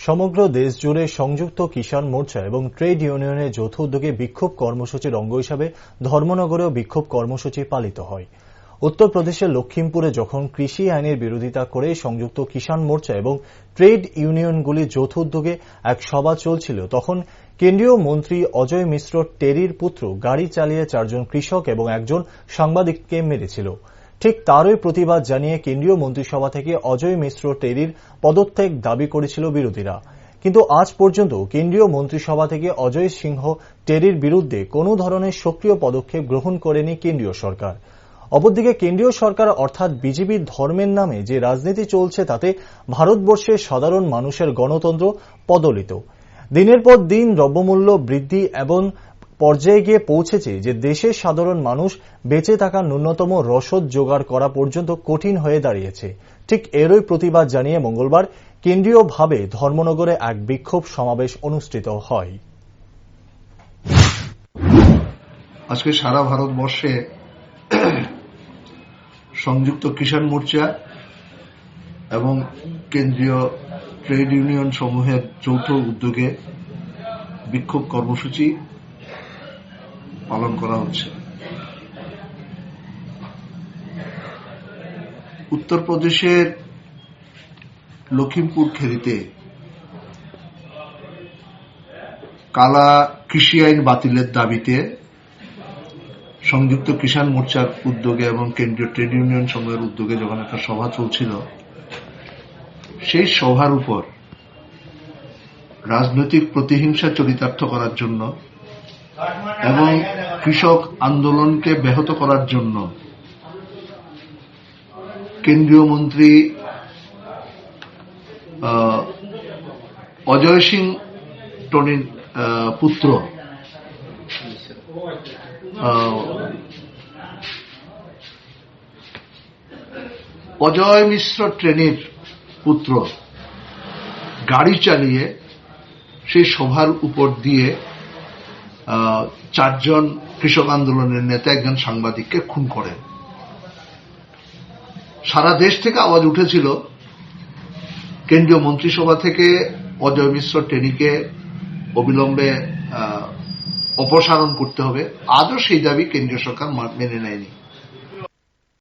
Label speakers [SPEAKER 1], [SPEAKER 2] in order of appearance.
[SPEAKER 1] সমগ্র দেশ জুড়ে সংযুক্ত কিষাণ মোর্চা এবং ট্রেড ইউনিয়নের যৌথ উদ্যোগে বিক্ষোভ কর্মসূচির অঙ্গ হিসাবে ধর্মনগরেও বিক্ষোভ কর্মসূচি পালিত হয়। উত্তরপ্রদেশের লখিমপুরে যখন কৃষি আইনের বিরোধিতা করে সংযুক্ত কিষাণ মোর্চা এবং ট্রেড ইউনিয়নগুলির যৌথ উদ্যোগে এক সভা চলছিল, তখন কেন্দ্রীয় মন্ত্রী অজয় মিশ্র টেরির পুত্র গাড়ি চালিয়ে 4 জন কৃষক এবং একজন সাংবাদিককে মেরেছিল। ঠিক তারই প্রতিবাদ জানিয়ে কেন্দ্রীয় মন্ত্রিসভা থেকে অজয় মিশ্র টেরির পদত্যাগ দাবি করেছিল বিরোধীরা। কিন্তু আজ পর্যন্ত কেন্দ্রীয় মন্ত্রিসভা থেকে অজয় সিংহ টেরির বিরুদ্ধে কোনো ধরনের সক্রিয় পদক্ষেপ গ্রহণ করেনি কেন্দ্রীয় সরকার। অপরদিকে কেন্দ্রীয় সরকার অর্থাৎ বিজেপি ধর্মের নামে যে রাজনীতি চলছে, তাতে ভারতবর্ষের সাধারণ মানুষের গণতন্ত্র পদলিত। দিনের পর দিন দ্রব্যমূল্য বৃদ্ধি এবং পর্যায়ে গিয়ে পৌঁছেছে যে দেশের সাধারণ মানুষ বেঁচে থাকা ন্যূনতম রসদ জোগাড় করা পর্যন্ত কঠিন হয়ে দাঁড়িয়েছে। ঠিক এরই প্রতিবাদ জানিয়ে মঙ্গলবার কেন্দ্রীয়ভাবে ধর্মনগরে এক বিক্ষোভ সমাবেশ অনুষ্ঠিত হয়।
[SPEAKER 2] আজকে সারা ভারতবর্ষে সংযুক্ত কিষাণ মোর্চা এবং কেন্দ্রীয় ট্রেড ইউনিয়ন সমূহের যৌথ উদ্যোগে বিক্ষোভ কর্মসূচি পালন করা হচ্ছে। উত্তরপ্রদেশের লখিমপুর খেরিতে কালা কৃষি আইন বাতিলের দাবিতে সংযুক্ত কিষাণ মোর্চার উদ্যোগে এবং কেন্দ্রীয় ট্রেড ইউনিয়ন সমূহের উদ্যোগে যখন একটা সভা চলছিল, সেই সভার উপর রাজনৈতিক প্রতিহিংসা চরিতার্থ করার জন্য এবং কৃষক আন্দোলনকে ব্যাহত করার জন্য কেন্দ্রীয় মন্ত্রী অজয় সিং টনির পুত্র অজয় মিশ্র ট্রেনির পুত্র গাড়ি চালিয়ে সেই সভার উপর দিয়ে 4 জন কৃষক আন্দোলনের নেতা একজন সাংবাদিককে খুন করেন। সারা দেশ থেকে আওয়াজ উঠেছিল কেন্দ্রীয় মন্ত্রিসভা থেকে অজয় মিশ্র টেনিকে অবিলম্বে অপসারণ করতে হবে। আজও সেই দাবি কেন্দ্রীয় সরকার মেনে নেয়নি।